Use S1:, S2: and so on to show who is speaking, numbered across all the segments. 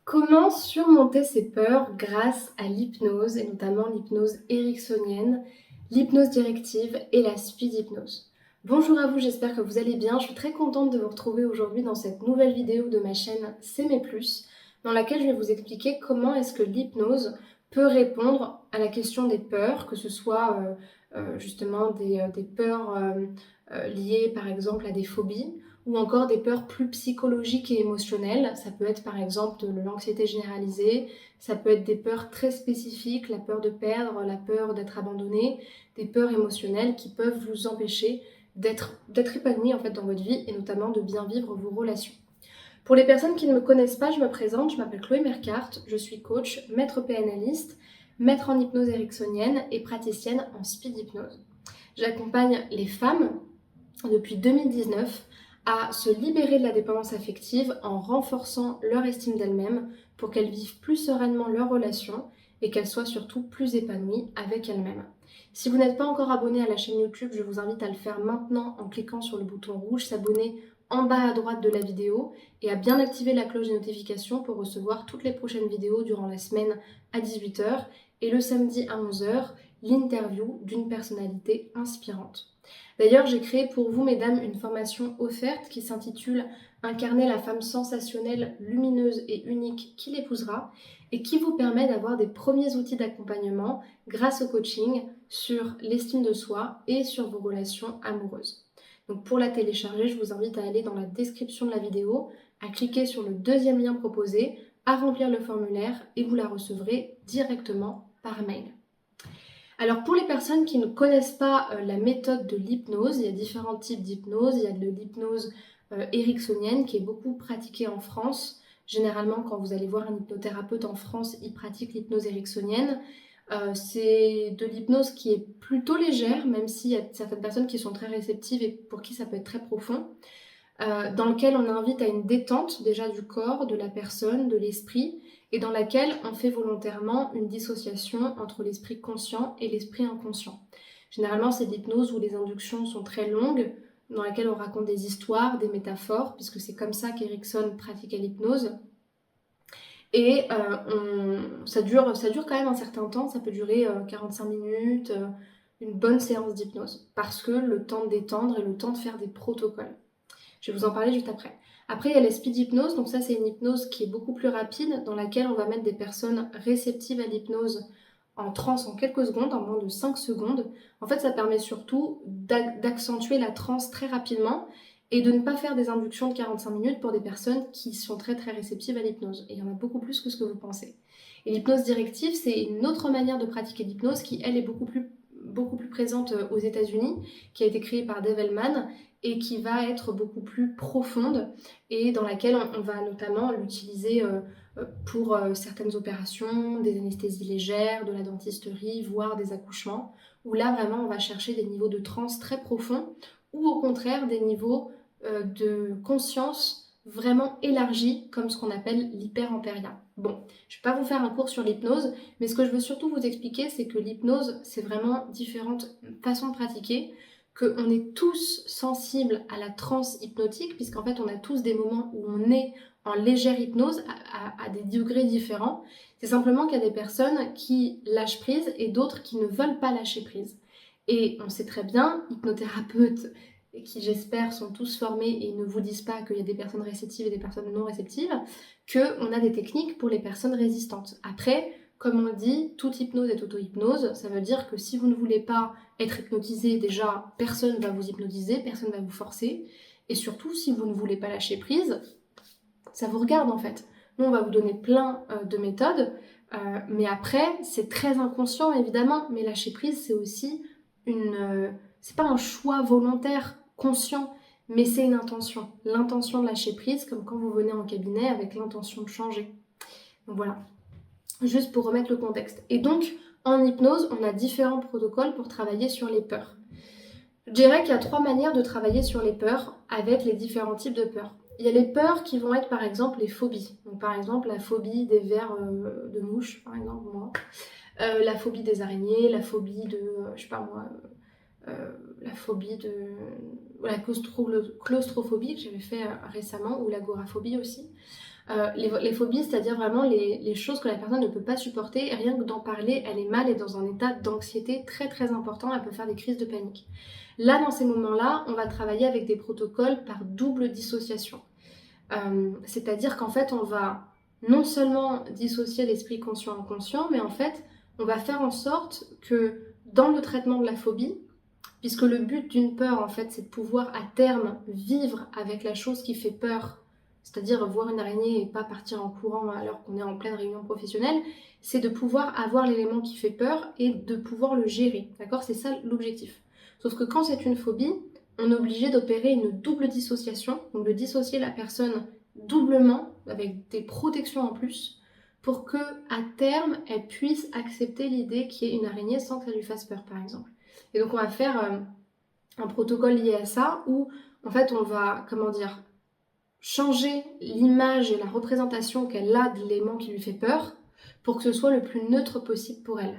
S1: Comment surmonter ses peurs grâce à l'hypnose et notamment l'hypnose ericksonienne, l'hypnose directive et la speed hypnose? Bonjour à vous, j'espère que vous allez bien. Je suis très contente de vous retrouver aujourd'hui dans cette nouvelle vidéo de ma chaîne C'est mes plus, dans laquelle je vais vous expliquer comment est-ce que l'hypnose peut répondre à la question des peurs, que ce soit justement des peurs liées par exemple à des phobies, ou encore des peurs plus psychologiques et émotionnelles. Ça peut être par exemple de l'anxiété généralisée, ça peut être des peurs très spécifiques, la peur de perdre, la peur d'être abandonné, des peurs émotionnelles qui peuvent vous empêcher d'être épanoui en fait dans votre vie et notamment de bien vivre vos relations. Pour les personnes qui ne me connaissent pas, je me présente, je m'appelle Chloé Mercart, je suis coach, maître PNListe, maître en hypnose ericksonienne et praticienne en speed hypnose. J'accompagne les femmes depuis 2019 à se libérer de la dépendance affective en renforçant leur estime d'elles-mêmes pour qu'elles vivent plus sereinement leurs relations et qu'elles soient surtout plus épanouies avec elles-mêmes. Si vous n'êtes pas encore abonné à la chaîne YouTube, je vous invite à le faire maintenant en cliquant sur le bouton rouge s'abonner en bas à droite de la vidéo et à bien activer la cloche des notifications pour recevoir toutes les prochaines vidéos durant la semaine à 18h et le samedi à 11h, l'interview d'une personnalité inspirante. D'ailleurs, j'ai créé pour vous, mesdames, une formation offerte qui s'intitule Incarner la femme sensationnelle, lumineuse et unique qui l'épousera et qui vous permet d'avoir des premiers outils d'accompagnement grâce au coaching sur l'estime de soi et sur vos relations amoureuses. Donc pour la télécharger, je vous invite à aller dans la description de la vidéo, à cliquer sur le deuxième lien proposé, à remplir le formulaire et vous la recevrez directement par mail. Alors pour les personnes qui ne connaissent pas la méthode de l'hypnose, il y a différents types d'hypnose. Il y a de l'hypnose ericksonienne qui est beaucoup pratiquée en France. Généralement, quand vous allez voir un hypnothérapeute en France, il pratique l'hypnose ericksonienne. C'est de l'hypnose qui est plutôt légère, même s'il y a certaines personnes qui sont très réceptives et pour qui ça peut être très profond, dans lequel on invite à une détente déjà du corps, de la personne, de l'esprit, et dans laquelle on fait volontairement une dissociation entre l'esprit conscient et l'esprit inconscient. Généralement, c'est de l'hypnose où les inductions sont très longues, dans laquelle on raconte des histoires, des métaphores, puisque c'est comme ça qu'Erickson pratiquait l'hypnose. Et ça dure quand même un certain temps, ça peut durer 45 minutes, une bonne séance d'hypnose, parce que le temps de détendre et le temps de faire des protocoles. Je vais vous en parler juste après. Après, il y a la speed hypnose. Donc ça, c'est une hypnose qui est beaucoup plus rapide, dans laquelle on va mettre des personnes réceptives à l'hypnose en transe en quelques secondes, en moins de 5 secondes. En fait, ça permet surtout d'accentuer la transe très rapidement et de ne pas faire des inductions de 45 minutes pour des personnes qui sont très très réceptives à l'hypnose. Et il y en a beaucoup plus que ce que vous pensez. Et l'hypnose directive, c'est une autre manière de pratiquer l'hypnose qui, elle, est beaucoup plus présente aux États-Unis, qui a été créée par Dave Hellman et qui va être beaucoup plus profonde et dans laquelle on va notamment l'utiliser pour certaines opérations, des anesthésies légères, de la dentisterie, voire des accouchements, où là vraiment on va chercher des niveaux de transe très profonds ou au contraire des niveaux de conscience vraiment élargis comme ce qu'on appelle l'hyper-empéria. Bon, je ne vais pas vous faire un cours sur l'hypnose, mais ce que je veux surtout vous expliquer, c'est que l'hypnose, c'est vraiment différentes façons de pratiquer, qu'on est tous sensibles à la transe hypnotique, puisqu'en fait on a tous des moments où on est en légère hypnose à des degrés différents. C'est simplement qu'il y a des personnes qui lâchent prise et d'autres qui ne veulent pas lâcher prise. Et on sait très bien, hypnothérapeutes qui j'espère sont tous formés et ne vous disent pas qu'il y a des personnes réceptives et des personnes non réceptives, qu'on a des techniques pour les personnes résistantes. Après, comme on dit, toute hypnose est auto-hypnose. Ça veut dire que si vous ne voulez pas être hypnotisé, déjà, personne ne va vous hypnotiser, personne ne va vous forcer. Et surtout, si vous ne voulez pas lâcher prise, ça vous regarde en fait. Nous, on va vous donner plein de méthodes, mais après, c'est très inconscient évidemment, mais lâcher prise, c'est aussi c'est pas un choix volontaire, conscient, mais c'est une intention. L'intention de lâcher prise, comme quand vous venez en cabinet avec l'intention de changer. Donc voilà, juste pour remettre le contexte. Et donc, en hypnose, on a différents protocoles pour travailler sur les peurs. Je dirais qu'il y a 3 manières de travailler sur les peurs avec les différents types de peurs. Il y a les peurs qui vont être par exemple les phobies. Donc par exemple la phobie des vers de mouches, par exemple moi. La phobie des araignées, la phobie de, je sais pas moi, la phobie de la claustrophobie que j'avais fait récemment, ou l'agoraphobie aussi. Les phobies, c'est-à-dire vraiment les choses que la personne ne peut pas supporter, et rien que d'en parler, elle est mal et dans un état d'anxiété très très important, elle peut faire des crises de panique. Là, dans ces moments-là, on va travailler avec des protocoles par double dissociation. C'est-à-dire qu'en fait, on va non seulement dissocier l'esprit conscient-inconscient, mais en fait, on va faire en sorte que dans le traitement de la phobie, puisque le but d'une peur, en fait, c'est de pouvoir à terme vivre avec la chose qui fait peur, c'est-à-dire voir une araignée et pas partir en courant alors qu'on est en pleine réunion professionnelle, c'est de pouvoir avoir l'élément qui fait peur et de pouvoir le gérer, d'accord? C'est ça l'objectif. Sauf que quand c'est une phobie, on est obligé d'opérer une double dissociation, donc de dissocier la personne doublement, avec des protections en plus, pour que à terme, elle puisse accepter l'idée qu'il y ait une araignée sans que ça lui fasse peur, par exemple. Et donc on va faire un protocole lié à ça où en fait on va, comment dire, changer l'image et la représentation qu'elle a de l'élément qui lui fait peur pour que ce soit le plus neutre possible pour elle.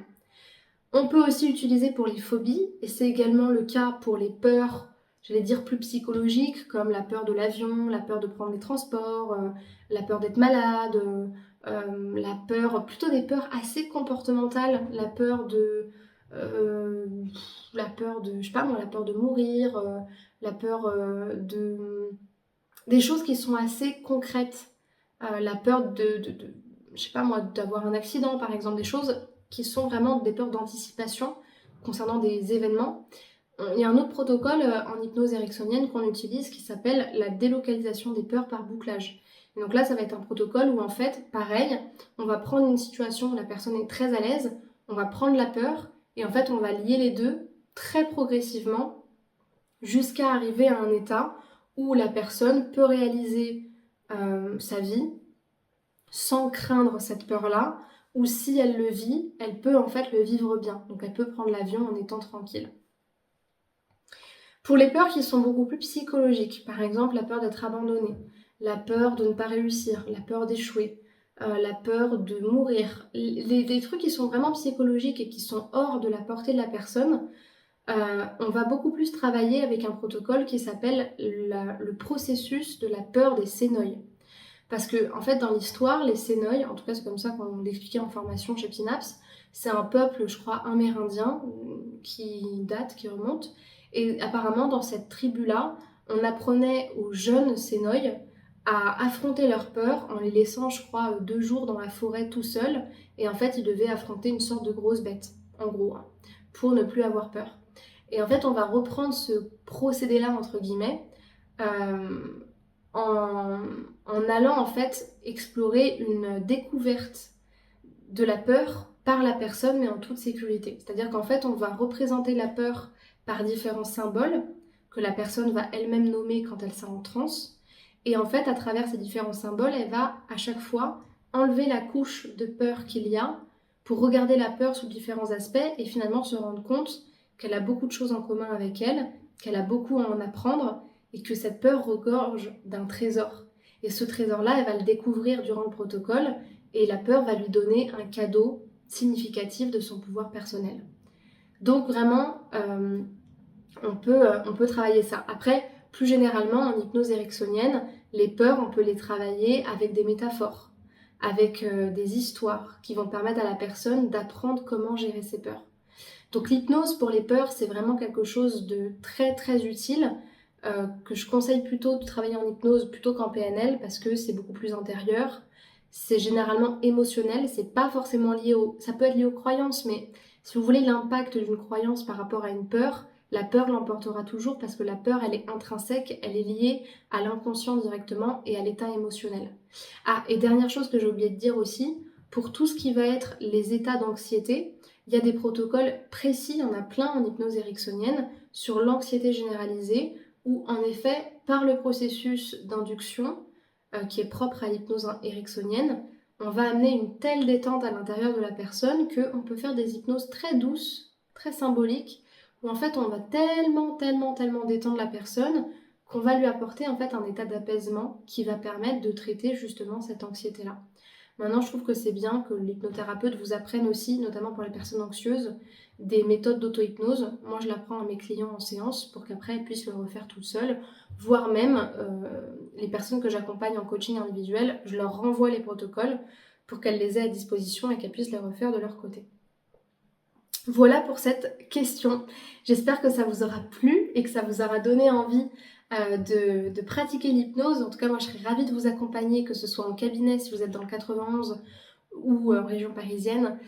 S1: On peut aussi utiliser pour les phobies, et c'est également le cas pour les peurs, j'allais dire plus psychologiques, comme la peur de l'avion, la peur de prendre les transports, la peur d'être malade, la peur, plutôt des peurs assez comportementales, euh, je sais pas moi, la peur de mourir, la peur des choses qui sont assez concrètes, la peur je sais pas moi, d'avoir un accident par exemple, des choses qui sont vraiment des peurs d'anticipation concernant des événements. Il y a un autre protocole en hypnose ericksonienne qu'on utilise qui s'appelle la délocalisation des peurs par bouclage. Et donc là, ça va être un protocole où en fait, pareil, on va prendre une situation où la personne est très à l'aise, on va prendre la peur et en fait, on va lier les deux très progressivement jusqu'à arriver à un état où la personne peut réaliser sa vie sans craindre cette peur-là, ou si elle le vit, elle peut en fait le vivre bien. Donc elle peut prendre l'avion en étant tranquille. Pour les peurs qui sont beaucoup plus psychologiques, par exemple la peur d'être abandonné, la peur de ne pas réussir, la peur d'échouer, la peur de mourir, des trucs qui sont vraiment psychologiques et qui sont hors de la portée de la personne, on va beaucoup plus travailler avec un protocole qui s'appelle le processus de la peur des cénoïs. Parce que, en fait, dans l'histoire, les cénoïs, en tout cas c'est comme ça qu'on l'expliquait en formation chez Pinaps, c'est un peuple, je crois, amérindien qui remonte. Et apparemment, dans cette tribu-là, on apprenait aux jeunes cénoïs à affronter leur peur en les laissant, je crois, 2 jours dans la forêt tout seuls. Et en fait, ils devaient affronter une sorte de grosse bête, en gros, hein, pour ne plus avoir peur. Et en fait, on va reprendre ce procédé-là, entre guillemets, euh, en, en allant en fait explorer une découverte de la peur par la personne, mais en toute sécurité. C'est-à-dire qu'en fait, on va représenter la peur par différents symboles que la personne va elle-même nommer quand elle s'est en transe. Et en fait, à travers ces différents symboles, elle va à chaque fois enlever la couche de peur qu'il y a pour regarder la peur sous différents aspects et finalement se rendre compte qu'elle a beaucoup de choses en commun avec elle, qu'elle a beaucoup à en apprendre et que cette peur regorge d'un trésor. Et ce trésor-là, elle va le découvrir durant le protocole et la peur va lui donner un cadeau significatif de son pouvoir personnel. Donc vraiment, on peut travailler ça. Après, plus généralement, en hypnose ericksonienne, les peurs, on peut les travailler avec des métaphores, avec des histoires qui vont permettre à la personne d'apprendre comment gérer ses peurs. Donc l'hypnose pour les peurs, c'est vraiment quelque chose de très très utile, que je conseille plutôt de travailler en hypnose plutôt qu'en PNL parce que c'est beaucoup plus intérieur, c'est généralement émotionnel, c'est pas forcément ça peut être lié aux croyances, mais si vous voulez l'impact d'une croyance par rapport à une peur, la peur l'emportera toujours parce que la peur, elle est intrinsèque, elle est liée à l'inconscient directement et à l'état émotionnel. Ah, et dernière chose que j'ai oublié de dire aussi, pour tout ce qui va être les états d'anxiété, il y a des protocoles précis, il y en a plein en hypnose ericksonienne, sur l'anxiété généralisée, où en effet, par le processus d'induction, qui est propre à l'hypnose ericksonienne, on va amener une telle détente à l'intérieur de la personne qu'on peut faire des hypnoses très douces, très symboliques, où en fait on va tellement détendre la personne qu'on va lui apporter en fait un état d'apaisement qui va permettre de traiter justement cette anxiété-là. Maintenant, je trouve que c'est bien que l'hypnothérapeute vous apprenne aussi, notamment pour les personnes anxieuses, des méthodes d'auto-hypnose. Moi, je l'apprends à mes clients en séance pour qu'après, elles puissent le refaire toutes seules, voire même les personnes que j'accompagne en coaching individuel, je leur renvoie les protocoles pour qu'elles les aient à disposition et qu'elles puissent les refaire de leur côté. Voilà pour cette question. J'espère que ça vous aura plu et que ça vous aura donné envie de pratiquer l'hypnose. En tout cas, moi, je serais ravie de vous accompagner, que ce soit en cabinet si vous êtes dans le 91 ou en région parisienne,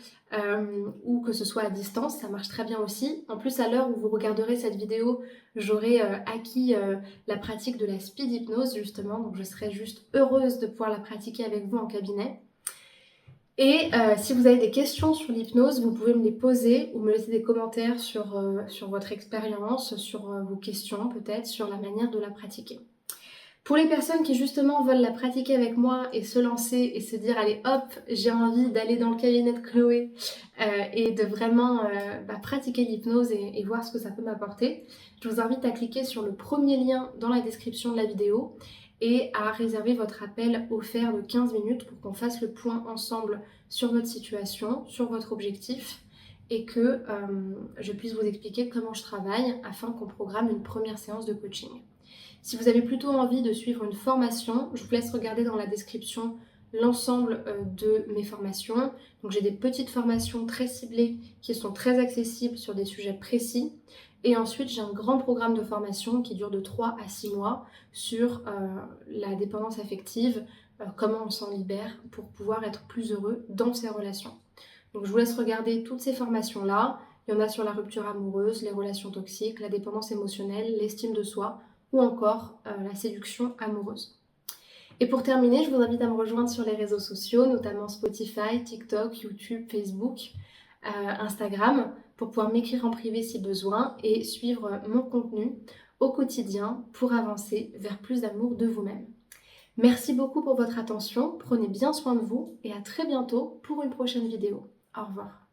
S1: ou que ce soit à distance, ça marche très bien aussi. En plus, à l'heure où vous regarderez cette vidéo, j'aurai acquis la pratique de la speed hypnose, justement. Donc, je serai juste heureuse de pouvoir la pratiquer avec vous en cabinet. Et si vous avez des questions sur l'hypnose, vous pouvez me les poser ou me laisser des commentaires sur votre expérience, sur vos questions peut-être, sur la manière de la pratiquer. Pour les personnes qui justement veulent la pratiquer avec moi et se lancer et se dire allez hop, j'ai envie d'aller dans le cabinet de Chloé et de vraiment pratiquer l'hypnose et voir ce que ça peut m'apporter, je vous invite à cliquer sur le premier lien dans la description de la vidéo et à réserver votre appel offert de 15 minutes pour qu'on fasse le point ensemble sur votre situation, sur votre objectif et que je puisse vous expliquer comment je travaille afin qu'on programme une première séance de coaching. Si vous avez plutôt envie de suivre une formation, je vous laisse regarder dans la description l'ensemble de mes formations. Donc j'ai des petites formations très ciblées qui sont très accessibles sur des sujets précis. Et ensuite, j'ai un grand programme de formation qui dure de 3 à 6 mois sur la dépendance affective, comment on s'en libère pour pouvoir être plus heureux dans ses relations. Donc je vous laisse regarder toutes ces formations-là. Il y en a sur la rupture amoureuse, les relations toxiques, la dépendance émotionnelle, l'estime de soi ou encore la séduction amoureuse. Et pour terminer, je vous invite à me rejoindre sur les réseaux sociaux, notamment Spotify, TikTok, YouTube, Facebook, Instagram, pour pouvoir m'écrire en privé si besoin et suivre mon contenu au quotidien pour avancer vers plus d'amour de vous-même. Merci beaucoup pour votre attention, prenez bien soin de vous et à très bientôt pour une prochaine vidéo. Au revoir.